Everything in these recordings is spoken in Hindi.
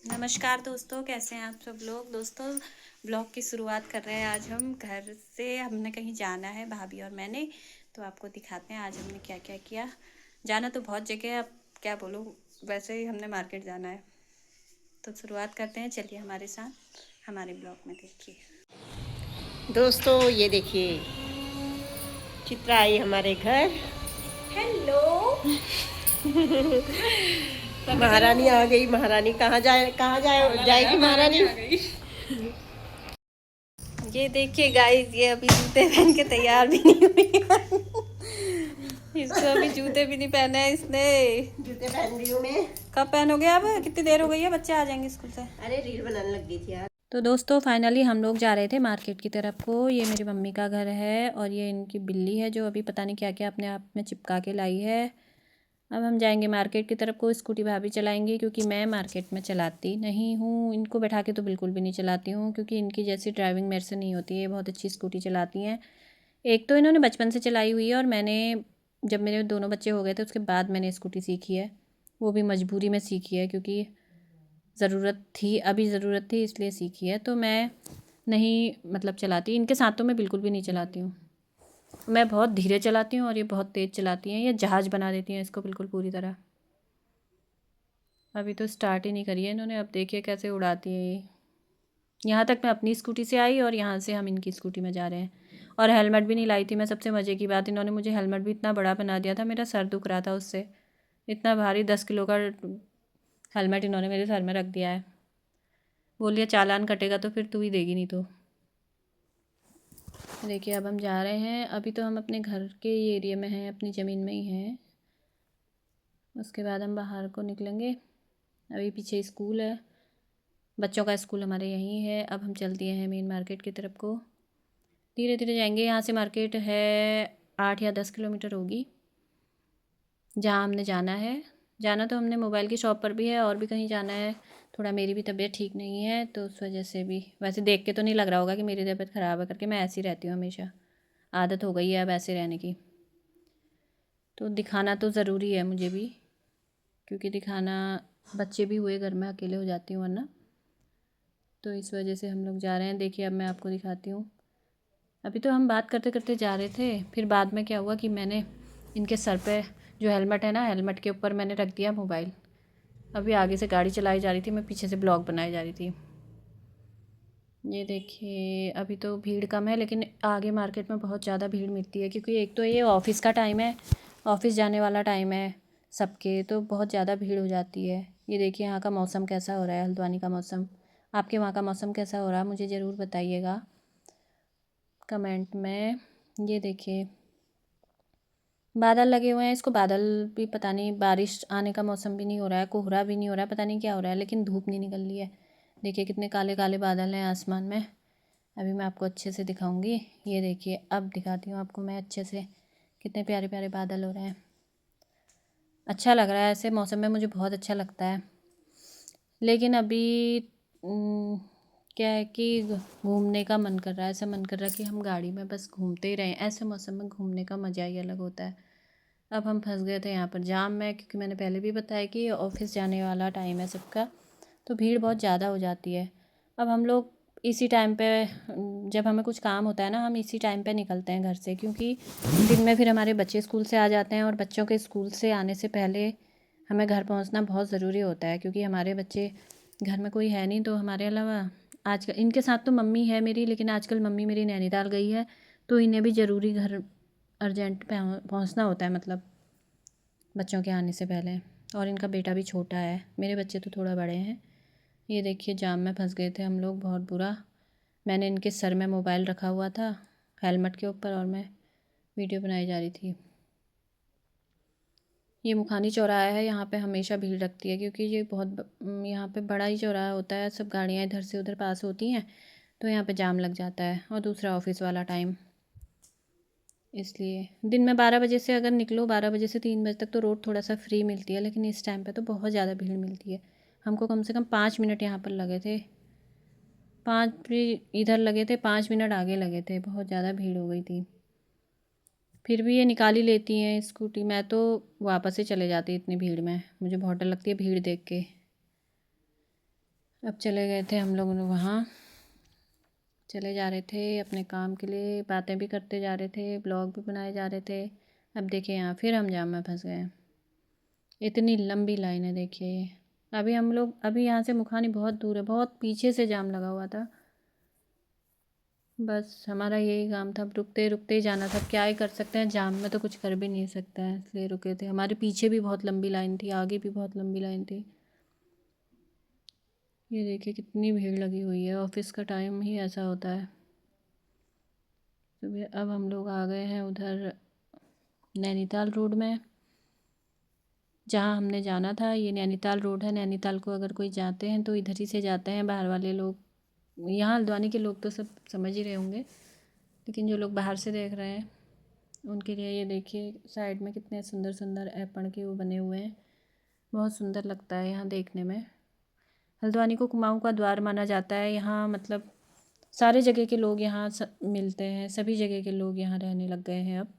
नमस्कार दोस्तों, कैसे हैं आप सब लोग। दोस्तों, ब्लॉग की शुरुआत कर रहे हैं। आज हम घर से हमने कहीं जाना है, भाभी और मैंने। तो आपको दिखाते हैं आज हमने क्या क्या किया। जाना तो बहुत जगह है, अब क्या बोलूँ, वैसे ही हमने मार्केट जाना है। तो शुरुआत करते हैं, चलिए हमारे साथ हमारे ब्लॉग में देखिए। दोस्तों ये देखिए, चित्रा आई हमारे घर। हेलो। महारानी आ गई। महारानी जाएगी महारानी। ये देखिए गाइस, ये अभी जूते पहन के तैयार भी नहीं हुई। इसको अभी जूते भी नहीं पहने हैं इसने। जूते पहन रही हूँ मैं। कब पहनोगे? अब कितनी देर हो गई है, बच्चे आ जाएंगे स्कूल से। अरे रील बनाने लग गई थी यार। तो दोस्तों फाइनली हम लोग जा रहे थे मार्केट की तरफ को। ये मेरी मम्मी का घर है और ये इनकी बिल्ली है जो अभी पता नहीं क्या क्या अपने आप में चिपका के लाई है। अब हम जाएंगे मार्केट की तरफ को। स्कूटी भाभी चलाएंगी क्योंकि मैं मार्केट में चलाती नहीं हूँ। इनको बैठा के तो बिल्कुल भी नहीं चलाती हूँ क्योंकि इनकी जैसी ड्राइविंग मेरे से नहीं होती है। बहुत अच्छी स्कूटी चलाती हैं। एक तो इन्होंने बचपन से चलाई हुई है और मैंने जब मेरे दोनों बच्चे हो गए थे उसके बाद मैंने स्कूटी सीखी है। वो भी मजबूरी में सीखी है क्योंकि ज़रूरत थी इसलिए सीखी है। तो मैं नहीं मतलब चलाती, इनके साथ तो मैं बिल्कुल भी नहीं चलाती हूँ। मैं बहुत धीरे चलाती हूँ और ये बहुत तेज़ चलाती हैं। ये जहाज़ बना देती हैं इसको बिल्कुल पूरी तरह। अभी तो स्टार्ट ही नहीं करी है इन्होंने, अब देखिए कैसे उड़ाती है ये। यहाँ तक मैं अपनी स्कूटी से आई और यहाँ से हम इनकी स्कूटी में जा रहे हैं। और हेलमेट भी नहीं लाई थी मैं। सबसे मज़े की बात, इन्होंने मुझे हेलमेट भी इतना बड़ा बना दिया था, मेरा सर दुख रहा था उससे। इतना भारी 10 किलो का हेलमेट इन्होंने मेरे सर में रख दिया है। बोलिए चालान कटेगा तो फिर तू ही देगी, नहीं तो। देखिए अब हम जा रहे हैं। अभी तो हम अपने घर के एरिया में हैं, अपनी ज़मीन में ही हैं। उसके बाद हम बाहर को निकलेंगे। अभी पीछे स्कूल है, बच्चों का स्कूल हमारे यहीं है। अब हम चल दिए हैं मेन मार्केट की तरफ को। धीरे धीरे जाएंगे। यहाँ से मार्केट है 8 या 10 किलोमीटर होगी जहाँ हमने जाना है। जाना तो हमने मोबाइल की शॉप पर भी है और भी कहीं जाना है। थोड़ा मेरी भी तबीयत ठीक नहीं है तो उस वजह से भी, वैसे देख के तो नहीं लग रहा होगा कि मेरी तबीयत ख़राब है करके, मैं ऐसी रहती हूँ हमेशा। आदत हो गई है अब ऐसे रहने की। तो दिखाना तो ज़रूरी है मुझे भी, क्योंकि दिखाना, बच्चे भी हुए घर में अकेले हो जाती हूँ वरना। तो इस वजह से हम लोग जा रहे हैं। देखिए अब मैं आपको दिखाती हूँ। अभी तो हम बात करते करते जा रहे थे, फिर बाद में क्या हुआ कि मैंने इनके सर पे जो हेलमेट है ना, हेलमेट के ऊपर मैंने रख दिया मोबाइल। अभी आगे से गाड़ी चलाई जा रही थी, मैं पीछे से ब्लॉग बनाई जा रही थी। ये देखिए अभी तो भीड़ कम है लेकिन आगे मार्केट में बहुत ज़्यादा भीड़ मिलती है क्योंकि एक तो ये ऑफ़िस का टाइम है, ऑफ़िस जाने वाला टाइम है सबके, तो बहुत ज़्यादा भीड़ हो जाती है। ये देखिए यहाँ का मौसम कैसा हो रहा है, हल्द्वानी का मौसम। आपके वहाँ का मौसम कैसा हो रहा है मुझे ज़रूर बताइएगा कमेंट में। ये देखिए बादल लगे हुए हैं। इसको बादल भी पता नहीं, बारिश आने का मौसम भी नहीं हो रहा है, कोहरा भी नहीं हो रहा है, पता नहीं क्या हो रहा है, लेकिन धूप नहीं निकल रही है। देखिए कितने काले काले बादल हैं आसमान में। अभी मैं आपको अच्छे से दिखाऊंगी। ये देखिए अब दिखाती हूँ आपको मैं अच्छे से, कितने प्यारे प्यारे बादल हो रहे हैं। अच्छा लग रहा है ऐसे मौसम में, मुझे बहुत अच्छा लगता है। लेकिन अभी क्या है कि घूमने का मन कर रहा है। ऐसा मन कर रहा है कि हम गाड़ी में बस घूमते ही रहें। ऐसे मौसम में घूमने का मज़ा ही अलग होता है। अब हम फंस गए थे यहाँ पर जाम में, क्योंकि मैंने पहले भी बताया कि ऑफ़िस जाने वाला टाइम है सबका, तो भीड़ बहुत ज़्यादा हो जाती है। अब हम लोग इसी टाइम पे, जब हमें कुछ काम होता है ना, हम इसी टाइम पे निकलते हैं घर से, क्योंकि दिन में फिर हमारे बच्चे स्कूल से आ जाते हैं और बच्चों के स्कूल से आने से पहले हमें घर पहुंचना बहुत ज़रूरी होता है, क्योंकि हमारे बच्चे घर में कोई है नहीं। तो हमारे अलावा आजकल इनके साथ तो मम्मी है मेरी, लेकिन आजकल मम्मी मेरी नैनीताल गई है, तो इन्हें भी ज़रूरी घर अर्जेंट पहुंचना होता है, मतलब बच्चों के आने से पहले। और इनका बेटा भी छोटा है, मेरे बच्चे तो थोड़ा बड़े हैं। ये देखिए जाम में फंस गए थे हम लोग, बहुत बुरा। मैंने इनके सर में मोबाइल रखा हुआ था हेलमेट के ऊपर और मैं वीडियो बनाई जा रही थी। ये मुखानी चौराहा है, यहाँ पे हमेशा भीड़ लगती है क्योंकि ये यहाँ पे बड़ा ही चौराहा होता है। सब गाड़ियाँ इधर से उधर पास होती हैं तो यहाँ पे जाम लग जाता है। और दूसरा ऑफिस वाला टाइम, इसलिए दिन में 12 बजे से अगर निकलो, 12 बजे से 3 बजे तक तो रोड थोड़ा सा फ्री मिलती है, लेकिन इस टाइम पे तो बहुत ज़्यादा भीड़ मिलती है। हमको कम से कम 5 मिनट यहाँ पर लगे थे। 5 भी इधर लगे थे, 5 मिनट आगे लगे थे, बहुत ज़्यादा भीड़ हो गई थी। फिर भी ये निकाल ही लेती हैं स्कूटी। मैं तो वापस ही चले जाती इतनी भीड़ में, मुझे बहुत डर लगती है भीड़ देख के। अब चले गए थे हम लोग वहाँ, चले जा रहे थे अपने काम के लिए, बातें भी करते जा रहे थे, ब्लॉग भी बनाए जा रहे थे। अब देखिए यहाँ फिर हम जाम में फंस गए। इतनी लंबी लाइन है देखिए। अभी यहाँ से मुखानी बहुत दूर है, बहुत पीछे से जाम लगा हुआ था। बस हमारा यही काम था, अब रुकते रुकते ही जाना था। अब क्या ही कर सकते हैं, जाम में तो कुछ कर भी नहीं सकता है, इसलिए रुके थे। हमारे पीछे भी बहुत लंबी लाइन थी, आगे भी बहुत लंबी लाइन थी। ये देखिए कितनी भीड़ लगी हुई है, ऑफिस का टाइम ही ऐसा होता है सुबह। अब हम लोग आ गए हैं उधर नैनीताल रोड में, जहाँ हमने जाना था। ये नैनीताल रोड है। नैनीताल को अगर कोई जाते हैं तो इधर ही से जाते हैं बाहर वाले लोग। यहाँ हल्द्वानी के लोग तो सब समझ ही रहे होंगे, लेकिन जो लोग बाहर से देख रहे हैं उनके लिए ये देखिए साइड में कितने सुंदर सुंदर ऐपण के वो बने हुए हैं। बहुत सुंदर लगता है यहाँ देखने में। हल्द्वानी को कुमाऊँ का द्वार माना जाता है। यहाँ मतलब सारे जगह के लोग यहाँ मिलते हैं, सभी जगह के लोग यहाँ रहने लग गए हैं अब।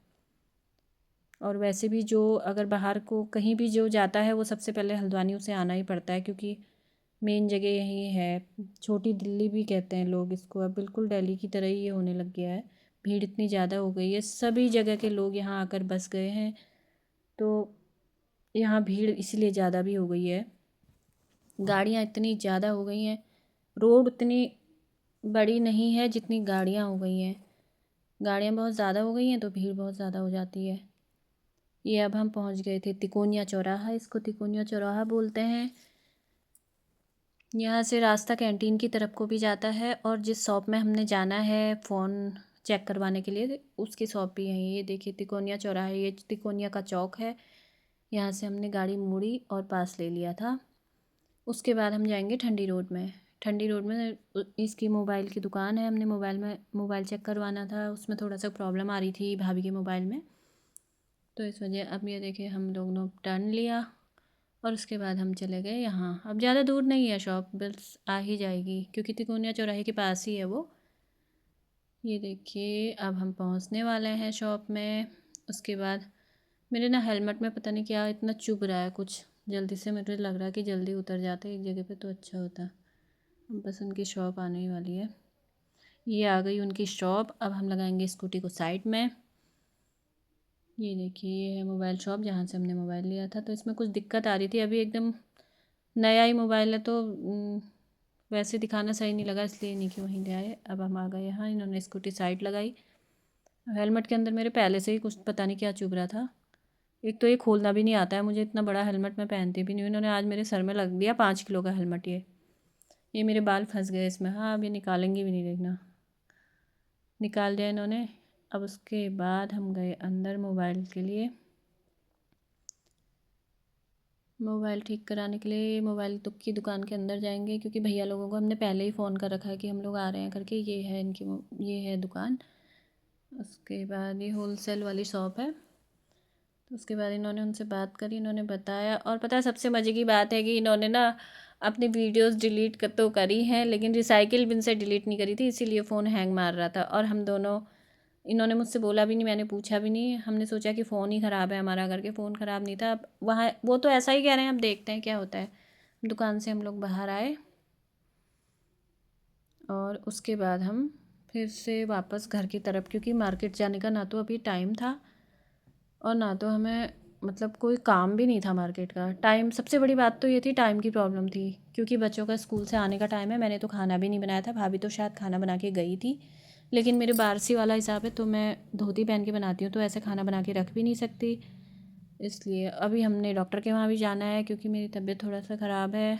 और वैसे भी जो अगर बाहर को कहीं भी जो जाता है वो सबसे पहले हल्द्वानी उसे आना ही पड़ता है, क्योंकि मेन जगह यही है। छोटी दिल्ली भी कहते हैं लोग इसको। अब बिल्कुल दिल्ली की तरह ही ये होने लग गया है। भीड़ इतनी ज़्यादा हो गई है, सभी जगह के लोग यहाँ आकर बस गए हैं, तो यहाँ भीड़ इसलिए ज़्यादा भी हो गई है। गाड़ियाँ इतनी ज़्यादा हो गई हैं, रोड उतनी बड़ी नहीं है जितनी गाड़ियाँ हो गई हैं। गाड़ियाँ बहुत ज़्यादा हो गई हैं तो भीड़ बहुत ज़्यादा हो जाती है। ये अब हम पहुंच गए थे तिकोनिया चौराहा, इसको तिकोनिया चौराहा बोलते हैं। यहाँ से रास्ता कैंटीन की तरफ को भी जाता है, और जिस शॉप में हमने जाना है फ़ोन चेक करवाने के लिए उसकी शॉप भी यहीं है। ये देखिए तिकोनिया चौराहा, ये तिकोनिया का चौक है। यहाँ से हमने गाड़ी मोड़ी और पास ले लिया था। उसके बाद हम जाएंगे ठंडी रोड में। ठंडी रोड में इसकी मोबाइल की दुकान है। हमने मोबाइल चेक करवाना था, उसमें थोड़ा सा प्रॉब्लम आ रही थी भाभी के मोबाइल में, तो इस वजह अब ये देखिए हम लोग ने टर्न लिया और उसके बाद हम चले गए यहाँ। अब ज़्यादा दूर नहीं है शॉप, बस आ ही जाएगी क्योंकि तिकोनिया चौराहे के पास ही है वो। ये देखिए अब हम पहुँचने वाले हैं शॉप में। उसके बाद मेरे ना हेलमेट में पता नहीं क्या इतना चुभ रहा है कुछ, जल्दी से मुझे लग रहा है कि जल्दी उतर जाते एक जगह पे तो अच्छा होता। बस उनकी शॉप आने ही वाली है। ये आ गई उनकी शॉप। अब हम लगाएंगे स्कूटी को साइड में। ये देखिए ये है मोबाइल शॉप जहाँ से हमने मोबाइल लिया था। तो इसमें कुछ दिक्कत आ रही थी, अभी एकदम नया ही मोबाइल है तो वैसे दिखाना सही नहीं लगा, इसलिए नहीं कि वहीं ले आए। अब हम आ गए यहाँ, इन्होंने स्कूटी साइड लगाई। हेलमेट के अंदर मेरे पहले से ही कुछ पता नहीं क्या चुभ रहा था। एक तो ये खोलना भी नहीं आता है मुझे, इतना बड़ा हेलमेट मैं पहनती भी नहीं हूँ। इन्होंने आज मेरे सर में लग दिया 5 किलो का हेलमेट। ये मेरे बाल फंस गए इसमें। हाँ अब ये निकालेंगे भी नहीं, देखना निकाल दिया इन्होंने। अब उसके बाद हम गए अंदर मोबाइल के लिए, मोबाइल ठीक कराने के लिए। मोबाइल की दुकान के अंदर जाएंगे क्योंकि भैया लोगों को हमने पहले ही फ़ोन कर रखा है कि हम लोग आ रहे हैं करके। ये है दुकान। उसके बाद ये होलसेल वाली शॉप है। तो उसके बाद इन्होंने उनसे बात करी, इन्होंने बताया। और पता है सबसे मज़े की बात है कि इन्होंने ना अपनी वीडियोस डिलीट तो करी हैं, लेकिन रिसाइकिल बिन से डिलीट नहीं करी थी, इसीलिए फ़ोन हैंग मार रहा था। और हम दोनों, इन्होंने मुझसे बोला भी नहीं, मैंने पूछा भी नहीं। हमने सोचा कि फ़ोन ही ख़राब है हमारा करके। फ़ोन ख़राब नहीं था। अब वहाँ वो तो ऐसा ही कह रहे हैं, अब देखते हैं क्या होता है। दुकान से हम लोग बाहर आए और उसके बाद हम फिर से वापस घर की तरफ, क्योंकि मार्केट जाने का ना तो अभी टाइम था और ना तो हमें मतलब कोई काम भी नहीं था मार्केट का। टाइम, सबसे बड़ी बात तो ये थी टाइम की प्रॉब्लम थी, क्योंकि बच्चों का स्कूल से आने का टाइम है। मैंने तो खाना भी नहीं बनाया था, भाभी तो शायद खाना बना के गई थी, लेकिन मेरे बारसी वाला हिसाब है तो मैं धोती पहन के बनाती हूँ, तो ऐसे खाना बना के रख भी नहीं सकती। इसलिए अभी हमने डॉक्टर के वहाँ भी जाना है क्योंकि मेरी तबीयत थोड़ा सा ख़राब है,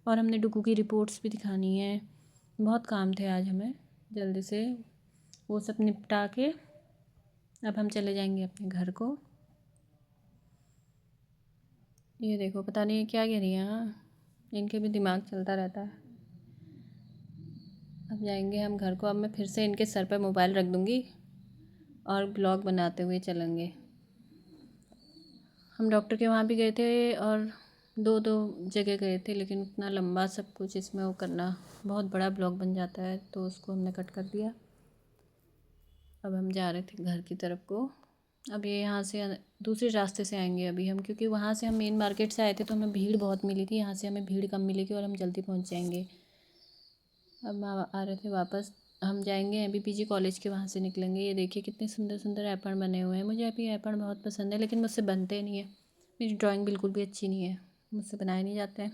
और हमने डुगू की रिपोर्ट्स भी दिखानी है। बहुत काम थे आज हमें, जल्दी से वो सब निपटा के अब हम चले जाएंगे अपने घर को। ये देखो पता नहीं क्या कह रही हैं, हाँ इनके भी दिमाग चलता रहता है। अब जाएंगे हम घर को। अब मैं फिर से इनके सर पर मोबाइल रख दूँगी और ब्लॉग बनाते हुए चलेंगे। हम डॉक्टर के वहाँ भी गए थे और दो दो जगह गए थे, लेकिन उतना लंबा सब कुछ इसमें वो करना बहुत बड़ा ब्लॉग बन जाता है, तो उसको हमने कट कर दिया। अब हम जा रहे थे घर की तरफ को। अब ये यहाँ से दूसरे रास्ते से आएंगे अभी हम, क्योंकि वहाँ से हम मेन मार्केट से आए थे तो हमें भीड़ बहुत मिली थी। यहाँ से हमें भीड़ कम मिलेगी और हम जल्दी पहुँच जाएंगे। अब आ रहे थे वापस, हम जाएंगे MBPG कॉलेज के, वहाँ से निकलेंगे। ये देखिए कितने सुंदर सुंदर एप्पण बने हुए हैं। मुझे अभी एप्पण बहुत पसंद है, लेकिन मुझसे बनते नहीं है। मेरी ड्राइंग बिल्कुल भी अच्छी नहीं है, मुझसे बनाए नहीं जाते हैं।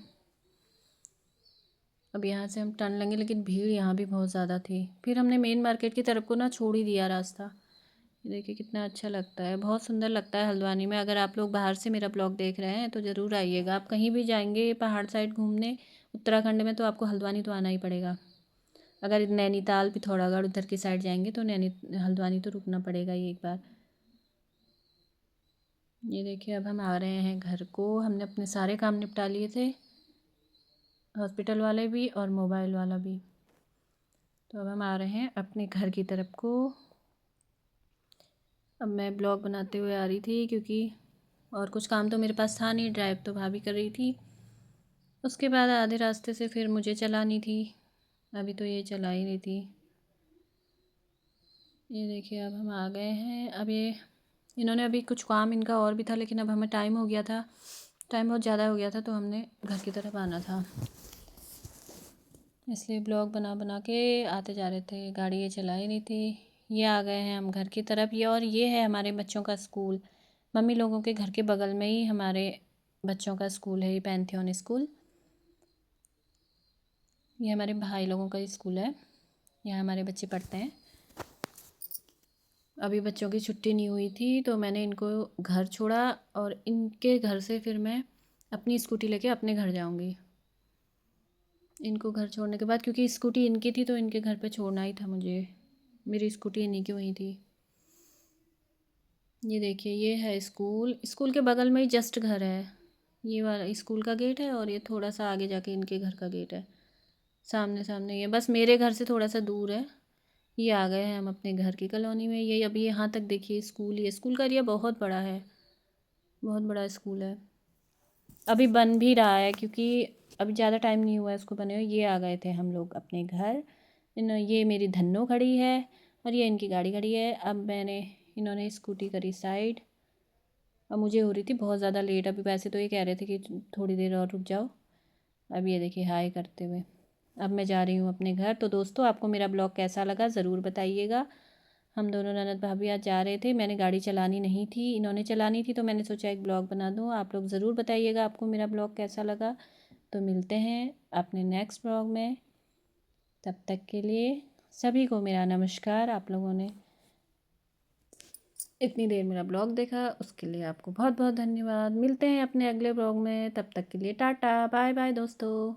अब यहाँ से हम टर्न लेंगे, लेकिन भीड़ यहाँ भी बहुत ज़्यादा थी। फिर हमने मेन मार्केट की तरफ को ना छोड़ ही दिया रास्ता। ये देखिए कितना अच्छा लगता है, बहुत सुंदर लगता है हल्द्वानी में। अगर आप लोग बाहर से मेरा ब्लॉग देख रहे हैं तो ज़रूर आइएगा। आप कहीं भी जाएंगे पहाड़ साइड घूमने उत्तराखंड में, तो आपको हल्द्वानी तो आना ही पड़ेगा। अगर नैनीताल पिथौरागढ़ उधर की साइड जाएंगे तो हल्द्वानी तो रुकना पड़ेगा ही एक बार। ये देखिए अब हम आ रहे हैं घर को। हमने अपने सारे काम निपटा लिए थे, हॉस्पिटल वाले भी और मोबाइल वाला भी। तो अब हम आ रहे हैं अपने घर की तरफ को। अब मैं ब्लॉग बनाते हुए आ रही थी, क्योंकि और कुछ काम तो मेरे पास था नहीं, ड्राइव तो भाभी कर रही थी। उसके बाद आधे रास्ते से फिर मुझे चलानी थी, अभी तो ये चला ही रही थी। ये देखिए अब हम आ गए हैं। अब ये इन्होंने अभी कुछ काम इनका और भी था, लेकिन अब हमें टाइम हो गया था, टाइम बहुत ज़्यादा हो गया था, तो हमने घर की तरफ आना था, इसलिए ब्लॉग बना बना के आते जा रहे थे। गाड़ी ये चला ही नहीं थी। ये आ गए हैं हम घर की तरफ। ये है हमारे बच्चों का स्कूल। मम्मी लोगों के घर के बगल में ही हमारे बच्चों का स्कूल है, ये पैंथियन स्कूल। ये हमारे भाई लोगों का स्कूल है, यहाँ हमारे बच्चे पढ़ते हैं। अभी बच्चों की छुट्टी नहीं हुई थी, तो मैंने इनको घर छोड़ा और इनके घर से फिर मैं अपनी स्कूटी लेके अपने घर जाऊंगी। इनको घर छोड़ने के बाद, क्योंकि स्कूटी इनकी थी तो इनके घर पे छोड़ना ही था मुझे, मेरी स्कूटी इन्हीं की वहीं थी। ये देखिए ये है स्कूल, स्कूल के बगल में ही जस्ट घर है। ये वाला स्कूल का गेट है और ये थोड़ा सा आगे जाके इनके घर का गेट है। सामने सामने ये बस मेरे घर से थोड़ा सा दूर है। ये आ गए हैं हम अपने घर की कॉलोनी में। ये अभी यहाँ तक देखिए स्कूल, ये स्कूल का एरिया बहुत बड़ा है, बहुत बड़ा स्कूल है। अभी बन भी रहा है, क्योंकि अभी ज़्यादा टाइम नहीं हुआ है इसको बने हुए। ये आ गए थे हम लोग अपने घर। ये मेरी धन्नो खड़ी है और ये इनकी गाड़ी खड़ी है। अब इन्होंने स्कूटी करी साइड। अब मुझे हो रही थी बहुत ज़्यादा लेट। अभी वैसे तो ये कह रहे थे कि थोड़ी देर और रुक जाओ। अब ये देखिए हाय करते हुए अब मैं जा रही हूँ अपने घर। तो दोस्तों आपको मेरा ब्लॉग कैसा लगा ज़रूर बताइएगा। हम दोनों ननद भाभी आज जा रहे थे, मैंने गाड़ी चलानी नहीं थी, इन्होंने चलानी थी, तो मैंने सोचा एक ब्लॉग बना दूँ। आप लोग ज़रूर बताइएगा आपको मेरा ब्लॉग कैसा लगा। तो मिलते हैं अपने नेक्स्ट ब्लॉग में, तब तक के लिए सभी को मेरा नमस्कार। आप लोगों ने इतनी देर मेरा ब्लॉग देखा उसके लिए आपको बहुत बहुत धन्यवाद। मिलते हैं अपने अगले ब्लॉग में, तब तक के लिए टाटा बाय बाय दोस्तों।